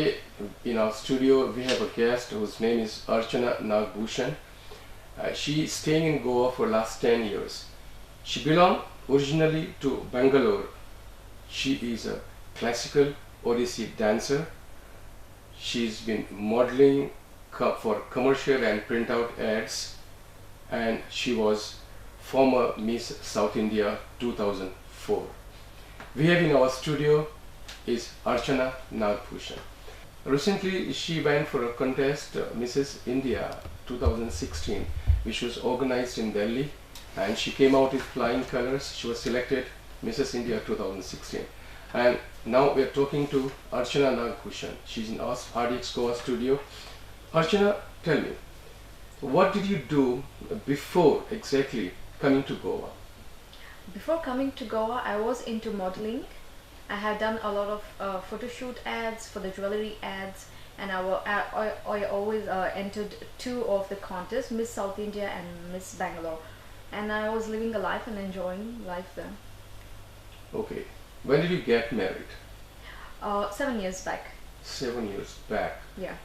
Today in our studio we have a guest whose name is Archana Nagbhushan. She is staying in Goa for last 10 years. She belonged originally to Bangalore. She is a classical Odissi dancer. She's been modeling for commercial and printout ads, and she was former Miss South India 2004. We have in our studio is Archana Nagbhushan. Recently she went for a contest, Mrs. India 2016, which was organized in Delhi, and she came out with flying colors. She was selected Mrs. India 2016. And now we are talking to Archana Nagbhushan. She's in our RDX Goa studio. Archana, tell me, what did you do before exactly coming to Goa? Before coming to Goa, I was into modeling. I had done a lot of photo shoot ads for the jewelry ads, and I always entered two of the contests, Miss South India and Miss Bangalore, and I was living a life and enjoying life there. Okay. When did you get married? 7 years back. 7 years back. Yeah.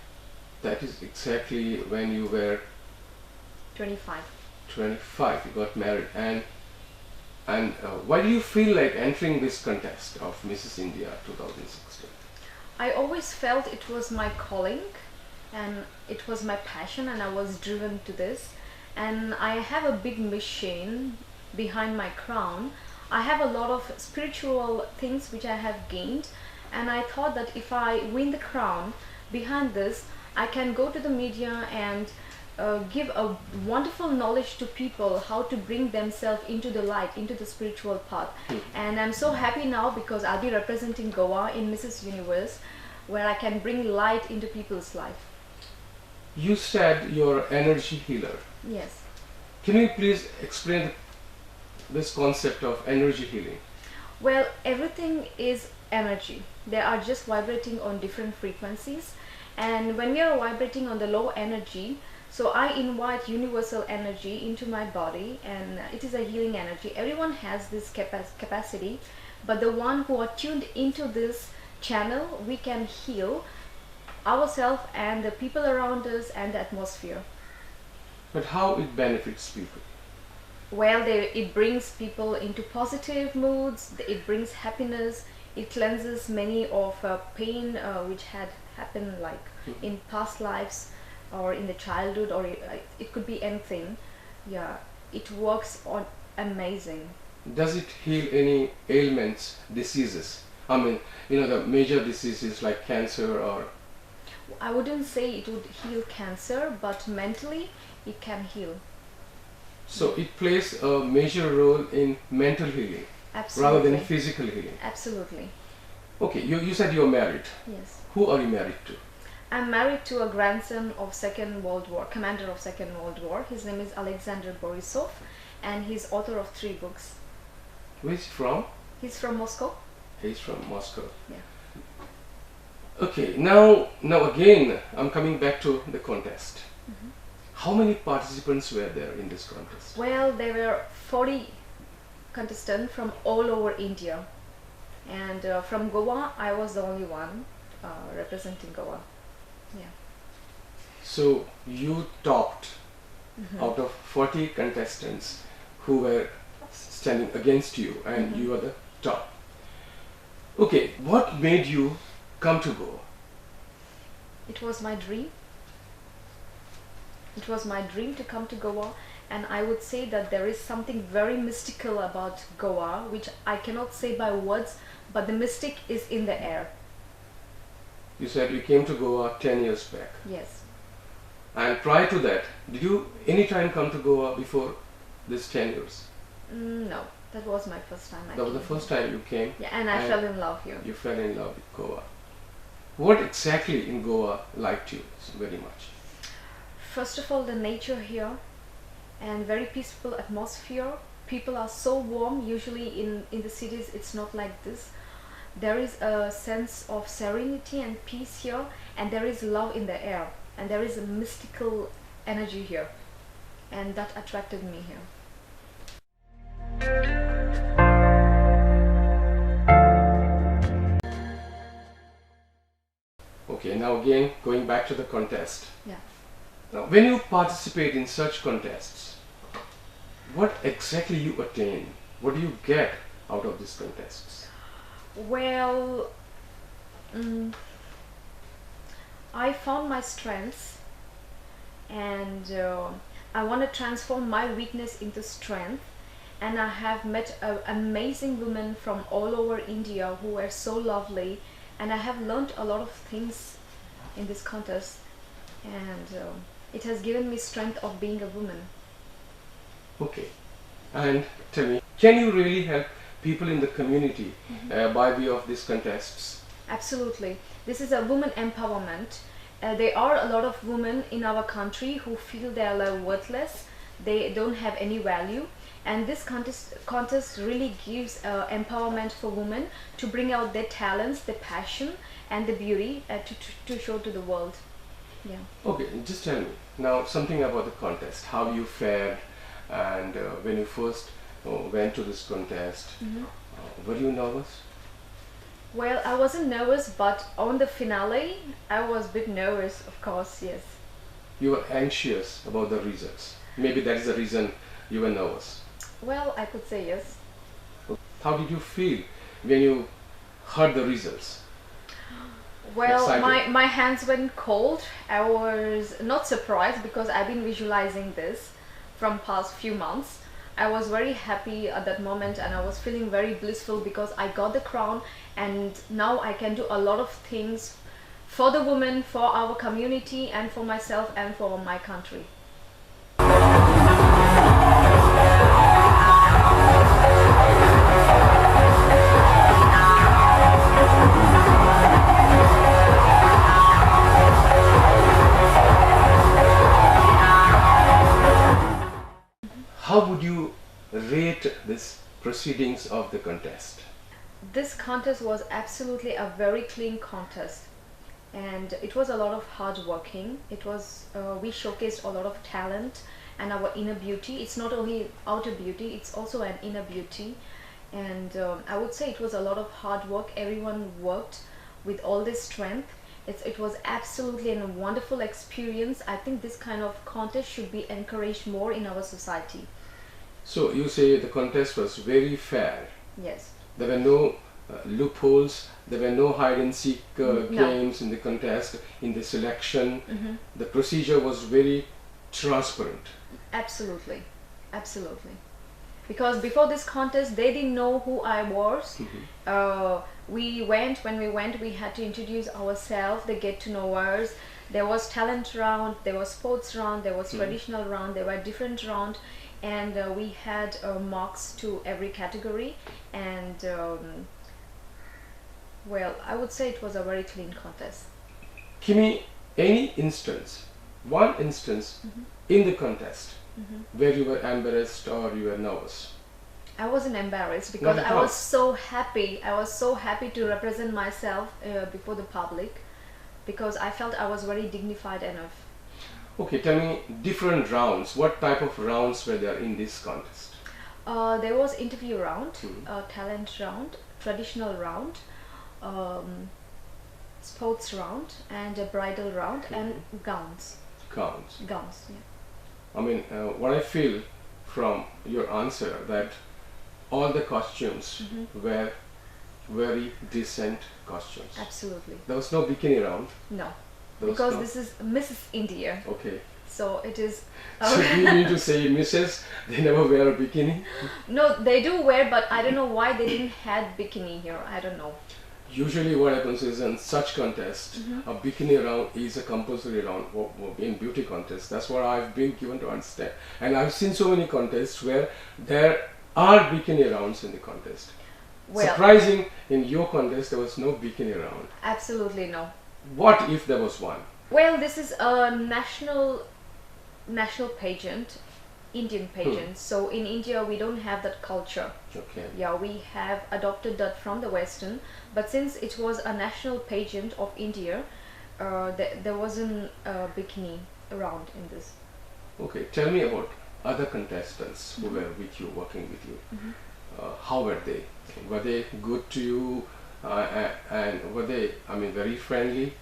That is exactly when you were 25. 25. You got married, and why do you feel like entering this contest of Mrs. India 2016? I always felt it was my calling and it was my passion, and I was driven to this, and I have a big mission behind my crown. I have a lot of spiritual things which I have gained, and I thought that if I win the crown behind this, I can go to the media and give a wonderful knowledge to people how to bring themselves into the light, into the spiritual path. And I'm so happy now because I'll be representing Goa in Mrs. Universe, where I can bring light into people's life. You said you're an energy healer. Yes. Can you please explain this concept of energy healing? Well, everything is energy. They are just vibrating on different frequencies, and when we are vibrating on the low energy, so I invite universal energy into my body, and it is a healing energy. Everyone has this capacity, but the one who are tuned into this channel, we can heal ourselves and the people around us and the atmosphere. But how it benefits people? Well, it brings people into positive moods, it brings happiness, it cleanses many of pain which had happened like in past lives or in the childhood, or it could be anything. Yeah, it works on amazing. Does it heal any ailments, diseases? I mean, the major diseases like cancer or... I wouldn't say it would heal cancer, but mentally it can heal. So it plays a major role in mental healing. Absolutely. Rather than physical healing. Absolutely. Okay, you said you're married. Yes. Who are you married to? I'm married to a grandson of Second World War, commander of Second World War. His name is Alexander Borisov, and he's author of 3 books. Where is he from? He's from Moscow. He's from Moscow. Yeah. Okay, now again, I'm coming back to the contest. How many participants were there in this contest? Well, there were 40 contestants from all over India, and from Goa, I was the only one representing Goa. Yeah. So you topped out of 40 contestants who were standing against you, and you are the top. Okay, what made you come to Goa? It was my dream. It was my dream to come to Goa, and I would say that there is something very mystical about Goa, which I cannot say by words, but the mystic is in the air. You said you came to Goa 10 years back. Yes. And prior to that, did you any time come to Goa before this 10 years? No, that was my first time. That was the first time you came? Yeah, and I fell in love here. You fell in love with Goa. What exactly in Goa liked you very much? First of all, the nature here, and very peaceful atmosphere. People are so warm. Usually in the cities it's not like this. There is a sense of serenity and peace here, and there is love in the air, and there is a mystical energy here, and that attracted me here. Okay, now again going back to the contest. Yeah. Now, when you participate in such contests, what exactly you attain? What do you get out of these contests? Well, I found my strengths, and I want to transform my weakness into strength. And I have met amazing women from all over India who were so lovely, and I have learned a lot of things in this contest, and it has given me strength of being a woman. Okay, and tell me, can you really help people in the community by way of these contests? Absolutely. This is a woman empowerment. There are a lot of women in our country who feel they are worthless, they don't have any value, and this contest really gives empowerment for women to bring out their talents, their passion and the beauty to show to the world. Yeah. Okay, just tell me now something about the contest, how you fared, and when you first went to this contest, were you nervous? Well, I wasn't nervous, but on the finale, I was a bit nervous, of course, yes. You were anxious about the results. Maybe that is the reason you were nervous. Well, I could say yes. How did you feel when you heard the results? Well, Excited? my hands went cold. I was not surprised because I've been visualizing this from past few months. I was very happy at that moment, and I was feeling very blissful because I got the crown, and now I can do a lot of things for the women, for our community, and for myself and for my country. How would you rate this proceedings of the contest? This contest was absolutely a very clean contest, and it was a lot of hard working. It was we showcased a lot of talent and our inner beauty. It's not only outer beauty, it's also an inner beauty, and I would say it was a lot of hard work. Everyone worked with all this strength. It was absolutely a wonderful experience. I think this kind of contest should be encouraged more in our society. So you say the contest was very fair. Yes. There were no loopholes, there were no hide and seek No. games in the contest, in the selection. The procedure was very transparent. Absolutely, absolutely. Because before this contest, they didn't know who I was. When we went, we had to introduce ourselves, they get to know us. There was talent round, there was sports round, there was traditional round, there were different round, and we had marks to every category. And well, I would say it was a very clean contest. Give me any instance, one instance in the contest where you were embarrassed or you were nervous. I wasn't embarrassed because Not at I all. was so happy. I was so happy to represent myself before the public, because I felt I was very dignified enough. Okay, tell me different rounds. What type of rounds were there in this contest? There was interview round, talent round, traditional round, sports round, and a bridal round, and gowns. Counts. Gowns, yeah. I mean, what I feel from your answer that all the costumes were very decent costumes. Absolutely. There was no bikini round. No, There was because no- this is Mrs. India, Okay. so it is. So do you mean to say Mrs. they never wear a bikini? No, they do wear, but I don't know why they didn't had bikini here. I don't know. Usually what happens is in such contests, a bikini round is a compulsory round in beauty contests. That's what I've been given to understand. And I've seen so many contests where there are bikini rounds in the contest. Well, Surprising, in your contest there was no bikini round. absolutely no. What if there was one? Well, this is a national pageant, Indian pageant. So in India we don't have that culture. Okay. Yeah, we have adopted that from the Western, but since it was a national pageant of India, there wasn't a bikini round in this. Okay, tell me about other contestants who were with you, working with you. How were they? Were they good to you? And were they, I mean, very friendly?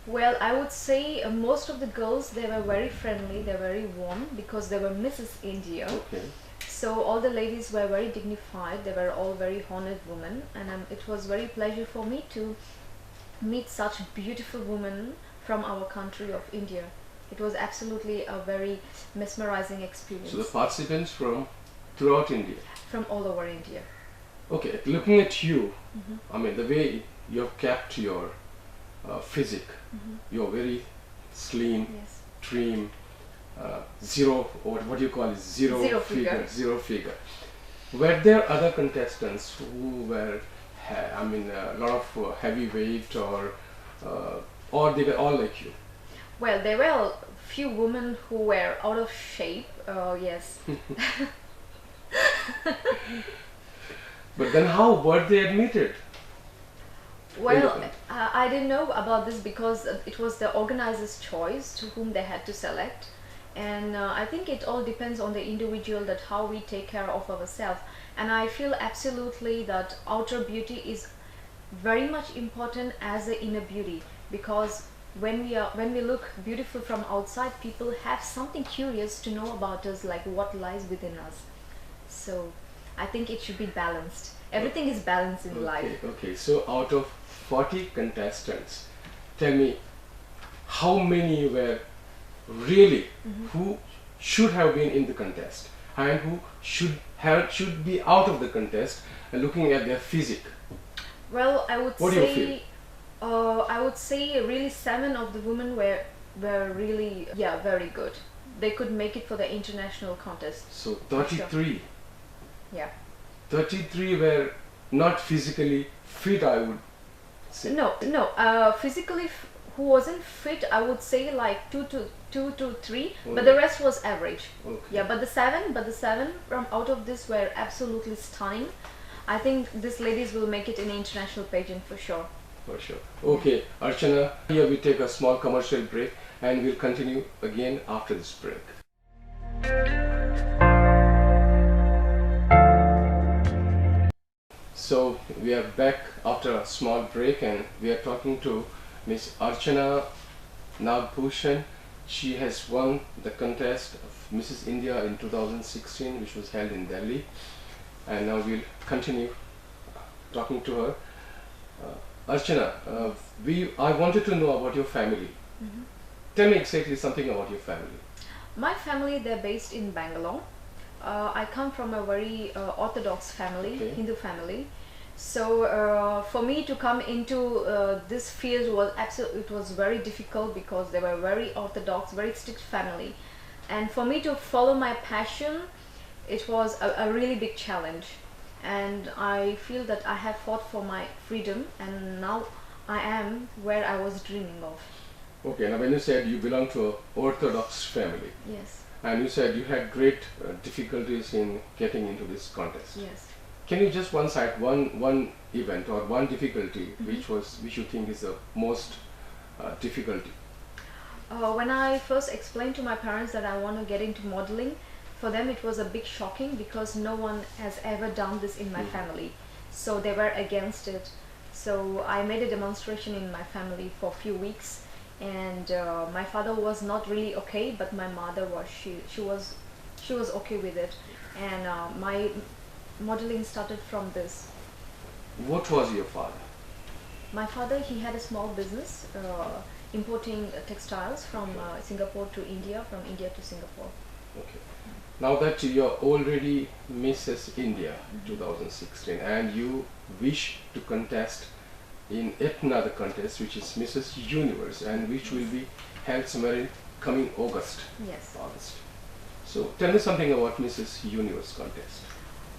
Well, I would say most of the girls, they were very friendly, they were very warm because they were Mrs. India. Okay. So all the ladies were very dignified, they were all very honored women, and it was very pleasure for me to meet such beautiful women from our country of India. It was absolutely a very mesmerizing experience. So the participants from throughout India? From all over India. Okay, looking at you, I mean the way you have kept your physique, you're very slim, Yes. trim, zero, or what do you call it, Zero figure. zero figure. Were there other contestants who were, I mean, a lot of heavy weight, or they were all like you? Well, there were a few women who were out of shape, yes. But then how were they admitted? Well, I didn't know about this because it was the organizer's choice to whom they had to select. And I think it all depends on the individual, that how we take care of ourselves. And I feel absolutely that outer beauty is very much important as the inner beauty, because when we look beautiful from outside, people have something curious to know about us, like what lies within us. So I think it should be balanced. Everything is balanced in life. Okay, so out of 40 contestants, tell me how many were really who should have been in the contest and who should be out of the contest, and looking at their physique. Well, I would What do you feel? I would say really 7 of the women were really, yeah, very good. They could make it for the international contest. So 33. Yeah. 33 were not physically fit, I would say. No. Physically, who wasn't fit, I would say like 2 to 3, but the rest was average. Okay. Yeah, but the seven from out of this were absolutely stunning. I think these ladies will make it in an international pageant for sure. For sure. Okay, Archana, here we take a small commercial break and we'll continue again after this break. So we are back after a small break and we are talking to Miss Archana Nagbhushan. She has won the contest of Mrs. India in 2016, which was held in Delhi, and now we'll continue talking to her. Archana, I wanted to know about your family. Tell me exactly something about your family. My family, they're based in Bangalore. I come from a very orthodox family, Okay. Hindu family. So for me to come into this field it was very difficult, because they were very orthodox, very strict family. And for me to follow my passion, it was a really big challenge. And I feel that I have fought for my freedom, and now I am where I was dreaming of. Okay, now when you said you belong to an orthodox family, Yes, and you said you had great difficulties in getting into this contest. yes. Can you just cite one event or one difficulty which you think is the most difficulty? When I first explained to my parents that I want to get into modeling, for them it was a big shocking, because no one has ever done this in my family. So they were against it. So I made a demonstration in my family for a few weeks, and my father was not really okay, but my mother was. She was okay with it, and my modeling started from this. What was your father? My father, he had a small business importing textiles from Singapore to India, from India to Singapore. Okay. Now that you're already Mrs. India 2016 and you wish to contest in yet another contest, which is Mrs. Universe, and which will be held somewhere in coming August. Yes. So tell me something about Mrs. Universe contest.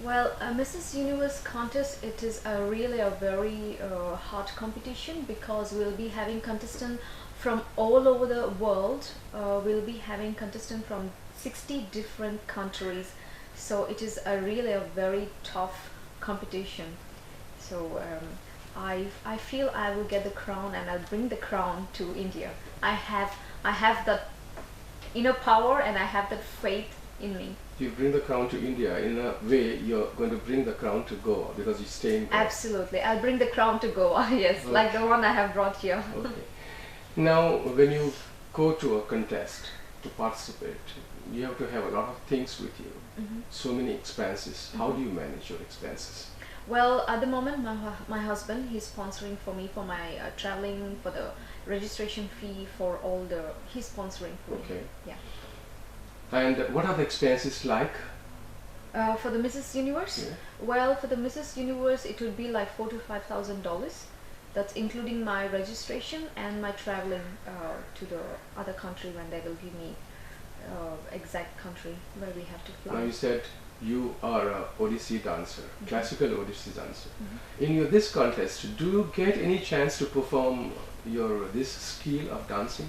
Well, Mrs. Universe contest, it is really a very hard competition, because we'll be having contestants from all over the world. We'll be having contestants from 60 different countries. So it is really a very tough competition. So I feel I will get the crown, and I'll bring the crown to India. I have that inner power, and I have that faith in me. You bring the crown to India, in a way you're going to bring the crown to Goa, because you stay in Goa. Absolutely, I'll bring the crown to Goa. Yes, Okay. like the one I have brought here. Okay. Now, when you go to a contest to participate, you have to have a lot of things with you. So many expenses. How do you manage your expenses? Well, at the moment, my husband, he's sponsoring for me for my traveling, for the registration fee, for all the, he's sponsoring for me. Okay. Yeah. And what are the expenses like? For the Mrs. Universe? Yeah. Well, for the Mrs. Universe, it would be like $4,000 to $5,000. That's including my registration and my traveling to the other country when they will give me exact country where we have to fly. Now you said you are a Odissi dancer, classical Odissi dancer. In this contest, do you get any chance to perform this skill of dancing?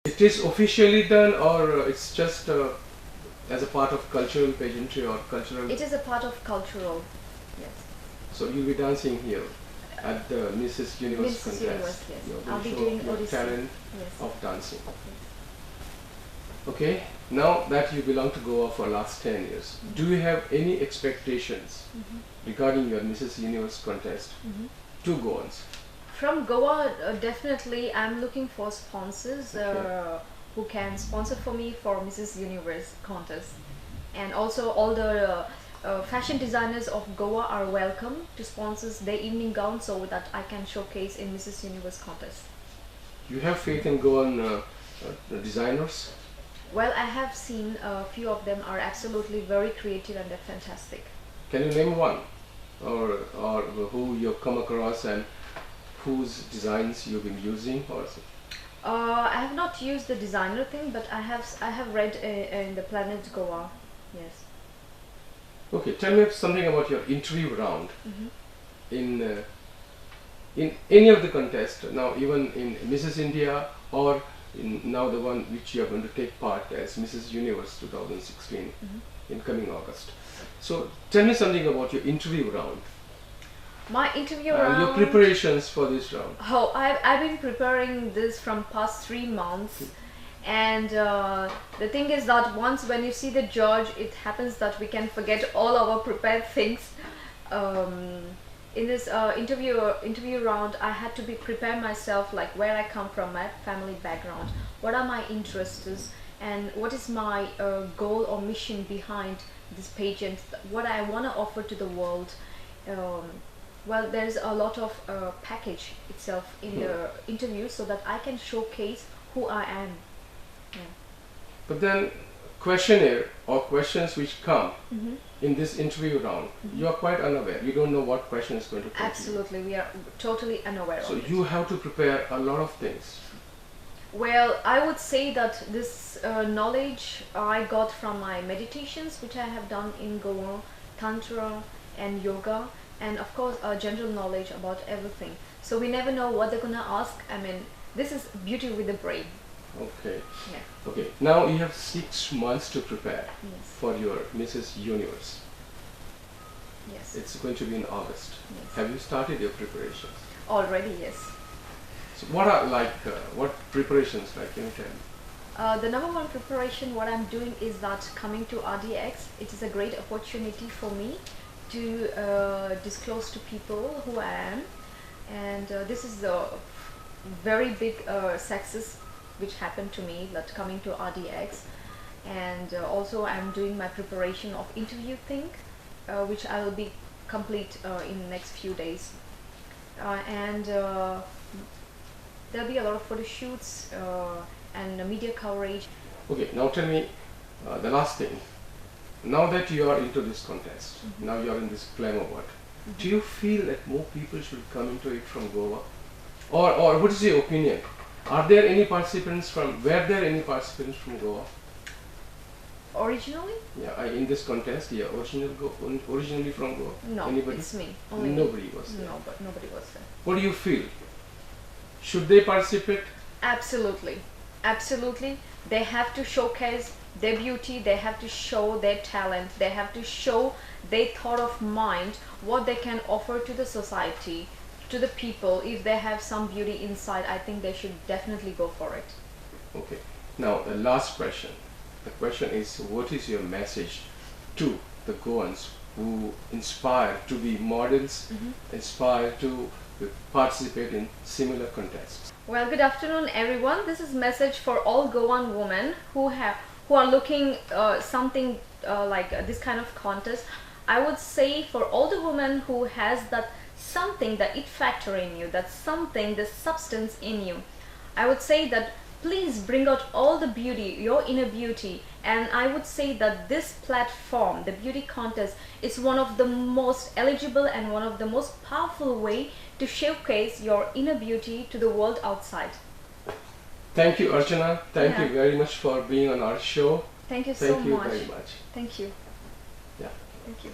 It is officially done, or it's just as a part of cultural pageantry or cultural? It is a part of cultural, yes. So you'll be dancing here at the Mrs. Universe Mrs. contest. Universe, yes. You're I'll going to be show doing your Odissi. talent Yes. of dancing. Okay, now that you belong to Goa for last 10 years, do you have any expectations regarding your Mrs. Universe contest to Goans? From Goa, definitely I'm looking for sponsors who can sponsor for me for Mrs. Universe contest. And also all the fashion designers of Goa are welcome to sponsor their evening gown so that I can showcase in Mrs. Universe contest. You have faith in Goan designers? Well, I have seen a few of them are absolutely very creative and they're fantastic. Can you name one, or who you've come across and whose designs you've been using? Or I have not used the designer thing, but I have read in the Planet Goa. Yes. Okay, tell me something about your interview round in any of the contests. Now, even in Mrs. India or now the one which you are going to take part as Mrs. Universe 2016 in coming August. So tell me something about your interview round. My interview round. Your preparations for this round. Oh, I've been preparing this from past 3 months, and the thing is that once when you see the judge, it happens that we can forget all our prepared things. In this interview round, I had to prepare myself, like where I come from, my family background, what are my interests, and what is my goal or mission behind this pageant, what I want to offer to the world. Well, there's a lot of package itself in the interview so that I can showcase who I am. Yeah. But then questionnaire or questions which come in this interview round, you are quite unaware. You don't know what question is going to come. Absolutely, we are totally unaware So of it. you have to prepare a lot of things. Well, I would say that this knowledge I got from my meditations, which I have done in Goa, Tantra and Yoga, and of course general knowledge about everything. So we never know what they're gonna ask. I mean, this is beauty with the brain. Okay. Yeah. Okay. Now you have 6 months to prepare Yes. for your Mrs. Universe. Yes. It's going to be in August. Yes. Have you started your preparations? Already, yes. So what are what preparations like? Can you tell me? The number one preparation what I'm doing is that coming to RDX, it is a great opportunity for me to disclose to people who I am, and this is a very big success which happened to me, that coming to RDX. And also I'm doing my preparation of interview thing, which I will be complete in the next few days, and there'll be a lot of photo shoots and media coverage. Okay, now tell me the last thing. Now that you are into this contest, now you are in this glamour world, do you feel that more people should come into it from Goa? or what is your opinion? Were there any participants from Goa? Originally? Yeah, in this contest, yeah, originally from Goa. No, Anybody? it's me. Only Nobody was there. No, but nobody was there. What do you feel? Should they participate? Absolutely. Absolutely. They have to showcase their beauty, they have to show their talent, they have to show their thought of mind, what they can offer to the society, to the people. If they have some beauty inside, I think they should definitely go for it. Okay. Now the last question. The question is, what is your message to the Goans who inspire to be models, inspire to participate in similar contests? Well, good afternoon everyone. This is message for all Goan women who are looking something like this kind of contest. I would say for all the women who has that something, the it factor in you, that something, the substance in you, I would say that please bring out all the beauty, your inner beauty. And I would say that this platform, the beauty contest, is one of the most eligible and one of the most powerful way to showcase your inner beauty to the world outside. Thank you, Archana. Thank you very much for being on our show. Thank you so much. Thank you very much. Thank you. Yeah. Thank you.